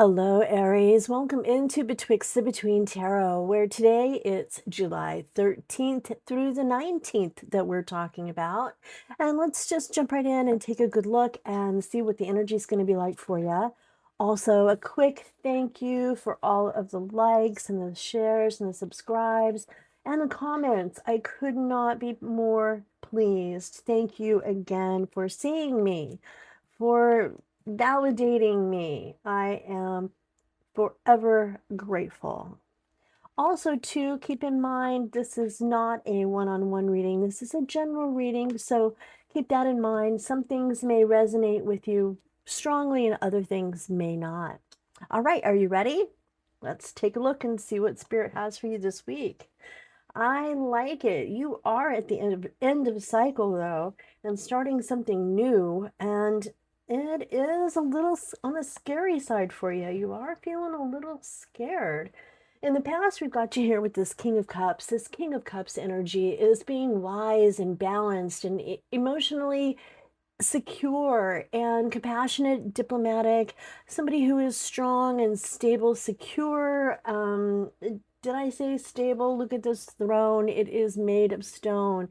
Hello, Aries. Welcome into Betwixt the Between Tarot, where today it's July 13th through the 19th that we're talking about. And let's just jump right in and take a good look and see what the energy is going to be like for you. Also, a quick thank you for all of the likes and the shares and the subscribes and the comments. I could not be more pleased. Thank you again for seeing me, for validating me. I am forever grateful. Also, too, keep in mind this is not a one-on-one reading. This is a general reading, so keep that in mind. Some things may resonate with you strongly and other things may not. All right, are you ready? Let's take a look and see what Spirit has for you this week. I like it. You are at the end of a cycle, though, and starting something new, and it is a little on the scary side for you. You are feeling a little scared. In the past, we've got you here with this King of Cups. This King of Cups energy is being wise and balanced and emotionally secure and compassionate, diplomatic, somebody who is strong and stable, secure. Did I say stable? Look at this throne. It is made of stone.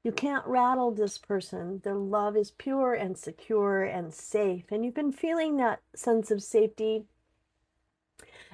You can't rattle this person. Their love is pure and secure and safe. And you've been feeling that sense of safety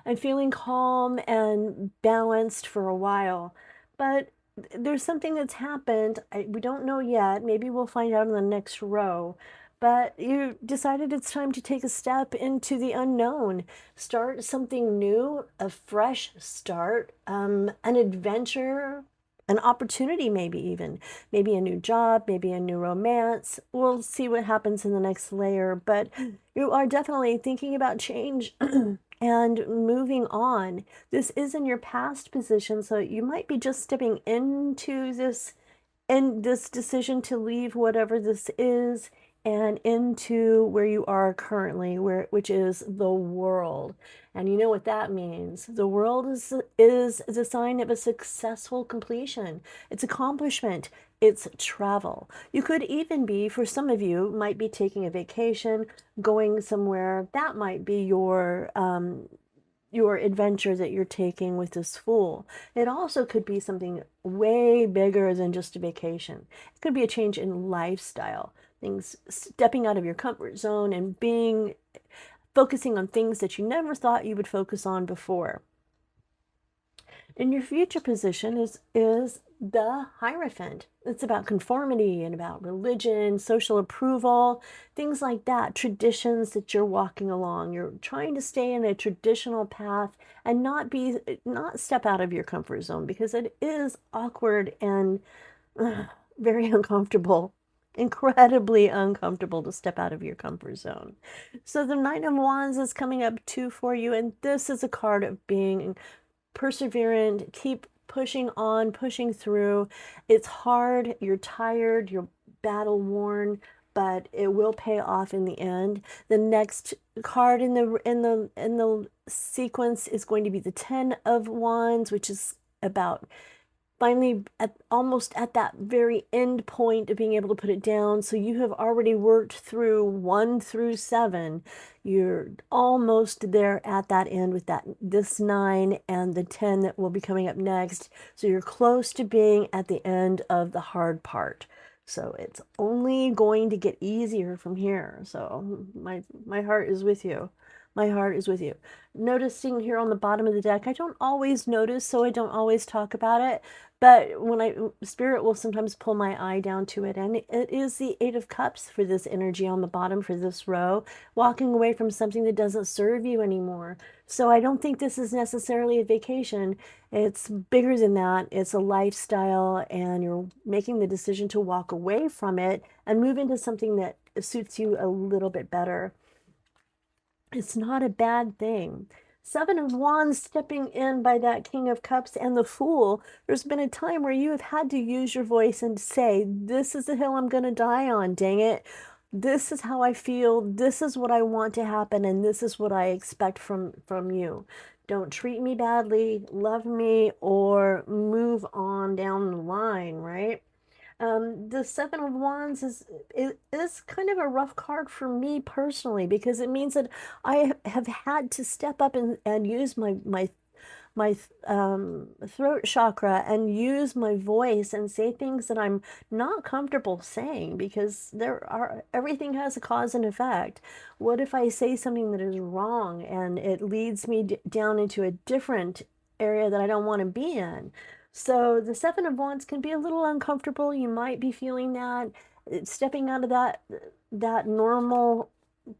and feeling calm and balanced for a while. But there's something that's happened. We don't know yet. Maybe we'll find out in the next row. But you decided it's time to take a step into the unknown, start something new, a fresh start, an adventure, an opportunity, maybe even, maybe a new job, maybe a new romance. We'll see what happens in the next layer. But you are definitely thinking about change and moving on. This is in your past position, so you might be just stepping into this decision to leave whatever this is and into where you are currently, which is the world. And you know what that means. The world is the sign of a successful completion. It's accomplishment. It's travel. You could even be, for some of you, might be taking a vacation, going somewhere. That might be your adventure that you're taking with this Fool. It also could be something way bigger than just a vacation. It could be a change in lifestyle, things stepping out of your comfort zone and focusing on things that you never thought you would focus on before. And your future position is the Hierophant. It's about conformity and about religion, social approval, things like that, traditions that you're walking along. You're trying to stay in a traditional path and not step out of your comfort zone, because it is awkward and very uncomfortable. Incredibly uncomfortable to step out of your comfort zone. So the Knight of Wands is coming up too for you, and this is a card of being perseverant, keep pushing on, pushing through. It's hard, you're tired, you're battle worn, but it will pay off in the end. The next card in the sequence is going to be the 10 of Wands, which is about finally almost at that very end point of being able to put it down. So you have already worked through 1 through 7. You're almost there at that end with this 9 and the 10 that will be coming up next. So you're close to being at the end of the hard part. So it's only going to get easier from here. So my heart is with you. My heart is with you. Noticing here on the bottom of the deck, I don't always notice, so I don't always talk about it. But when Spirit will sometimes pull my eye down to it, and it is the 8 of Cups for this energy on the bottom for this row, walking away from something that doesn't serve you anymore. So I don't think this is necessarily a vacation. It's bigger than that. It's a lifestyle, and you're making the decision to walk away from it and move into something that suits you a little bit better. It's not a bad thing. 7 of Wands stepping in by that King of Cups and the Fool. There's been a time where you have had to use your voice and say, this is the hill I'm going to die on, dang it. This is how I feel. This is what I want to happen, and this is what I expect from you. Don't treat me badly, love me, or move on down the line, right? The Seven of Wands is kind of a rough card for me personally because it means that I have had to step up and use my throat chakra and use my voice and say things that I'm not comfortable saying because everything has a cause and effect. What if I say something that is wrong and it leads me down into a different area that I don't want to be in? So the Seven of Wands can be a little uncomfortable. You might be feeling that. Stepping out of that normal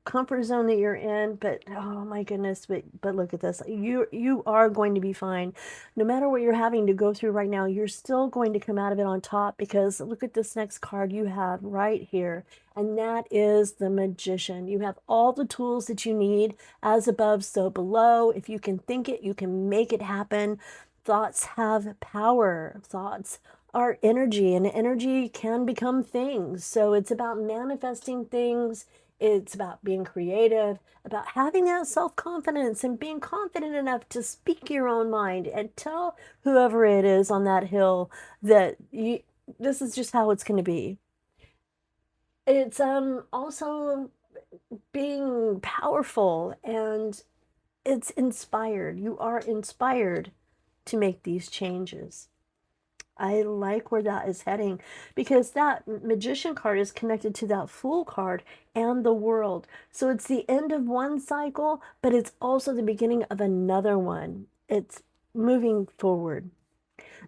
comfort zone that you're in, but oh my goodness, but look at this. You are going to be fine. No matter what you're having to go through right now, you're still going to come out of it on top because look at this next card you have right here. And that is the Magician. You have all the tools that you need, as above, so below. If you can think it, you can make it happen. Thoughts have power. Thoughts are energy, and energy can become things. So it's about manifesting things. It's about being creative, about having that self-confidence and being confident enough to speak your own mind and tell whoever it is on that hill that this is just how it's going to be. It's also being powerful, and it's inspired. You are inspired to make these changes. I like where that is heading because that Magician card is connected to that Fool card and the World. So it's the end of one cycle, but it's also the beginning of another one. It's moving forward.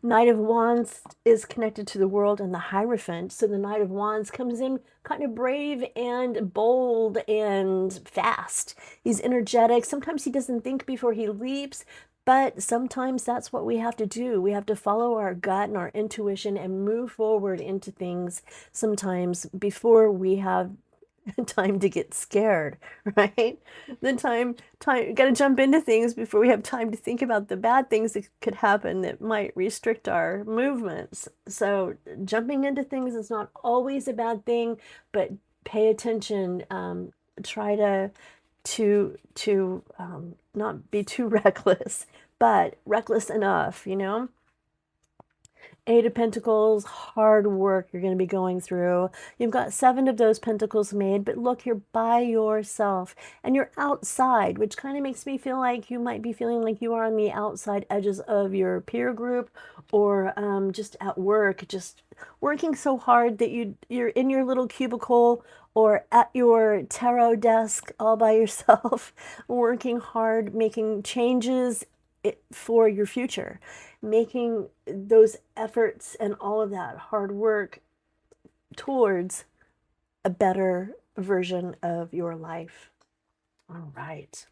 Knight of Wands is connected to the World and the Hierophant. So the Knight of Wands comes in kind of brave and bold and fast. He's energetic. Sometimes he doesn't think before he leaps, but sometimes that's what we have to do. We have to follow our gut and our intuition and move forward into things sometimes before we have time to get scared, right? Then got to jump into things before we have time to think about the bad things that could happen that might restrict our movements. So jumping into things is not always a bad thing, but pay attention. Try to not be too reckless, but reckless enough, you know? Eight of Pentacles, hard work you're going to be going through. You've got seven of those pentacles made, but look, you're by yourself and you're outside, which kind of makes me feel like you might be feeling like you are on the outside edges of your peer group or just at work, just working so hard that you're in your little cubicle or at your tarot desk all by yourself, working hard, making changes for your future, making those efforts and all of that hard work towards a better version of your life. All right.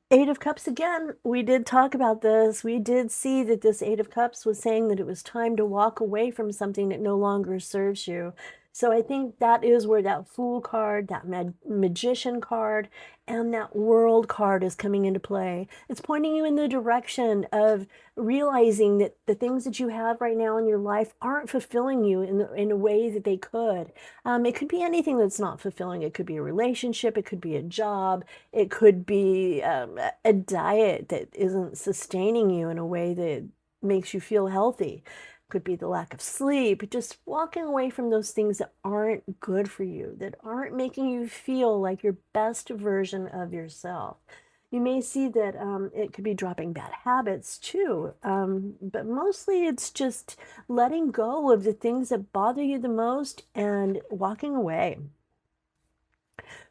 Eight of Cups again, we did talk about this. We did see that this Eight of Cups was saying that it was time to walk away from something that no longer serves you. So I think that is where that Fool card, that Magician card, and that World card is coming into play. It's pointing you in the direction of realizing that the things that you have right now in your life aren't fulfilling you in a way that they could. It could be anything that's not fulfilling. It could be a relationship. It could be a job. It could be a diet that isn't sustaining you in a way that makes you feel healthy. Could be the lack of sleep, just walking away from those things that aren't good for you, that aren't making you feel like your best version of yourself. You may see that it could be dropping bad habits too, but mostly it's just letting go of the things that bother you the most and walking away.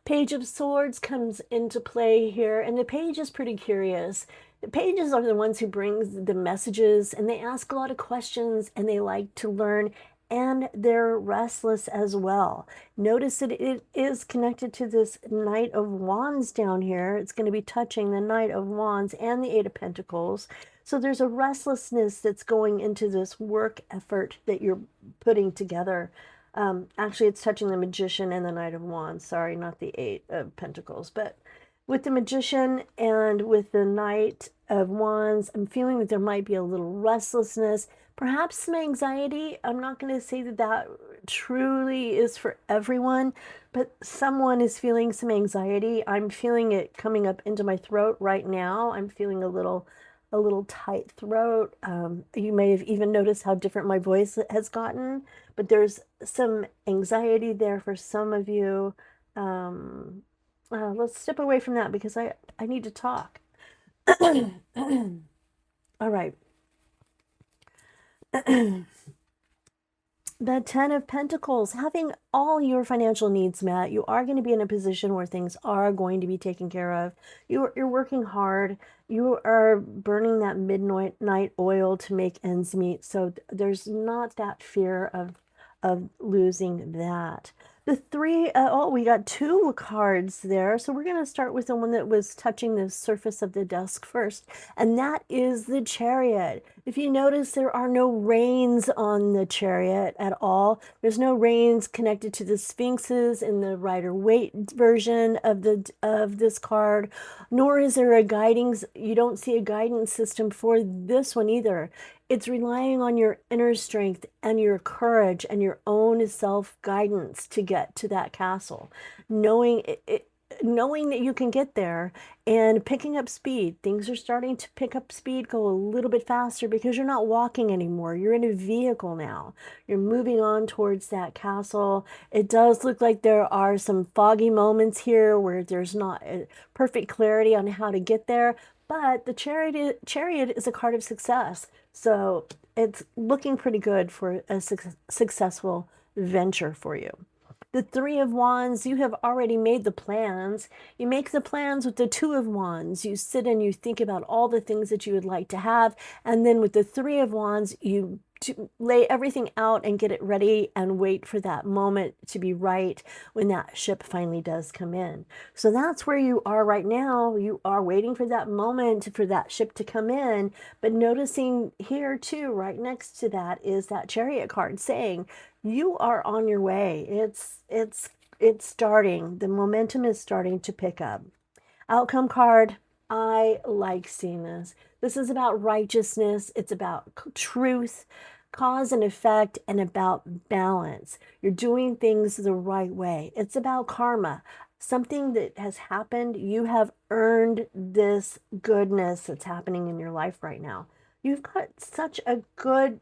Page of Swords comes into play here, and the page is pretty curious. The pages are the ones who bring the messages, and they ask a lot of questions, and they like to learn, and they're restless as well. Notice that it is connected to this Knight of Wands down here. It's going to be touching the Knight of Wands and the Eight of Pentacles. So there's a restlessness that's going into this work effort that you're putting together. Actually, it's touching the Magician and the Knight of Wands. Sorry, not the Eight of Pentacles. But with the Magician and with the Knight of Wands, I'm feeling that there might be a little restlessness, perhaps some anxiety. I'm not going to say that that truly is for everyone, but someone is feeling some anxiety. I'm feeling it coming up into my throat right now. I'm feeling a little a little tight throat. You may have even noticed how different my voice has gotten, but there's some anxiety there for some of you. Um, let's step away from that because I need to talk. All right. The Ten of Pentacles, having all your financial needs met, you are going to be in a position where things are going to be taken care of. You're working hard. You are burning that midnight oil to make ends meet. So there's not that fear of losing that. The three, oh, we got two cards there. So we're going to start with the one that was touching the surface of the desk first, and that is the Chariot. If you notice, there are no reins on the Chariot at all. There's no reins connected to the Sphinxes in the Rider-Waite version of this card, nor is there a you don't see a guidance system for this one either. It's relying on your inner strength and your courage and your own self-guidance to get to that castle. Knowing knowing that you can get there and picking up speed. Things are starting to pick up speed, go a little bit faster because you're not walking anymore. You're in a vehicle now. You're moving on towards that castle. It does look like there are some foggy moments here where there's not a perfect clarity on how to get there, but the chariot is a card of success. So it's looking pretty good for a successful venture for you. The Three of Wands, you have already made the plans. You make the plans with the Two of Wands. You sit and you think about all the things that you would like to have. And then with the Three of Wands, you lay everything out and get it ready and wait for that moment to be right when that ship finally does come in. So that's where you are right now. You are waiting for that moment for that ship to come in. But noticing here too, right next to that is that Chariot card saying, you are on your way. It's starting. The momentum is starting to pick up. Outcome card. I like seeing this. This is about righteousness. It's about truth, cause and effect, and about balance. You're doing things the right way. It's about karma. Something that has happened. You have earned this goodness that's happening in your life right now. You've got such a good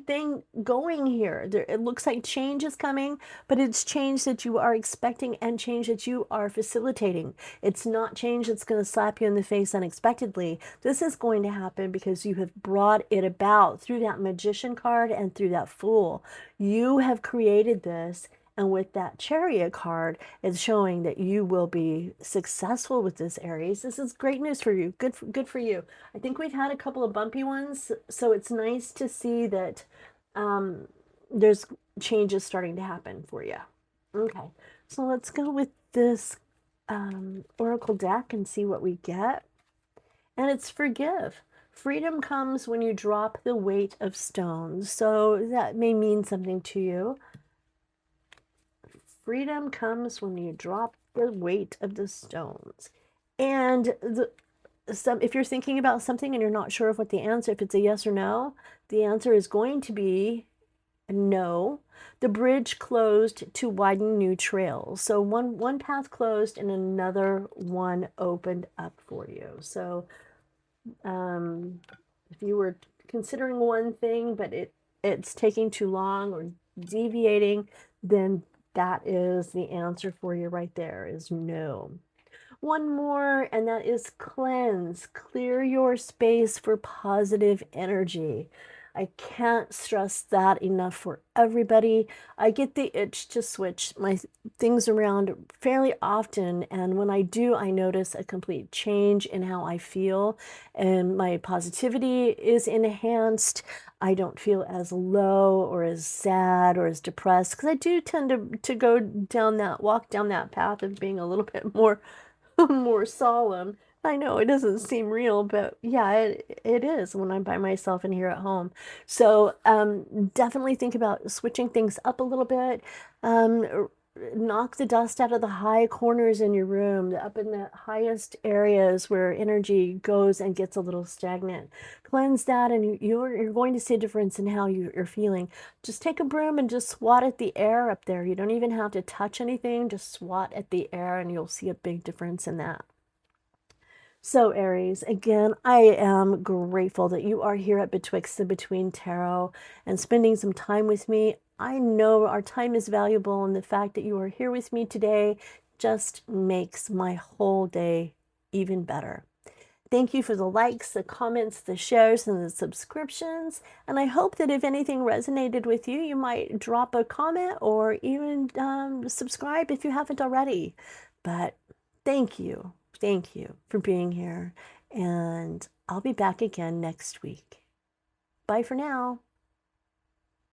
thing going here. It looks like change is coming, but it's change that you are expecting and change that you are facilitating. It's not change that's going to slap you in the face unexpectedly. This is going to happen because you have brought it about through that Magician card and through that Fool. You have created this. And with that Chariot card, it's showing that you will be successful with this, Aries. This is great news for you. Good for you. I think we've had a couple of bumpy ones, so it's nice to see that there's changes starting to happen for you. Okay, so let's go with this Oracle deck and see what we get. And it's forgive. Freedom comes when you drop the weight of stones. So that may mean something to you. Freedom comes when you drop the weight of the stones. And if you're thinking about something and you're not sure of what the answer, if it's a yes or no, the answer is going to be no. The bridge closed to widen new trails. So one path closed and another one opened up for you. So if you were considering one thing, but it's taking too long or deviating, then that is the answer for you right there, is no. One more, and that is cleanse. Clear your space for positive energy. I can't stress that enough for everybody. I get the itch to switch my things around fairly often, and when I do, I notice a complete change in how I feel, and my positivity is enhanced. I don't feel as low or as sad or as depressed, because I do tend to walk down that path of being a little bit more more solemn. I know it doesn't seem real, but yeah, it is when I'm by myself and here at home. So definitely think about switching things up a little bit. Knock the dust out of the high corners in your room, up in the highest areas where energy goes and gets a little stagnant. Cleanse that, and you're going to see a difference in how you're feeling. Just take a broom and just swat at the air up there. You don't even have to touch anything, just swat at the air, and you'll see a big difference in that. So, Aries, again, I am grateful that you are here at Betwixt the Between Tarot and spending some time with me. I know our time is valuable, and the fact that you are here with me today just makes my whole day even better. Thank you for the likes, the comments, the shares, and the subscriptions. And I hope that if anything resonated with you, you might drop a comment or even subscribe if you haven't already. But thank you. Thank you for being here. And I'll be back again next week. Bye for now.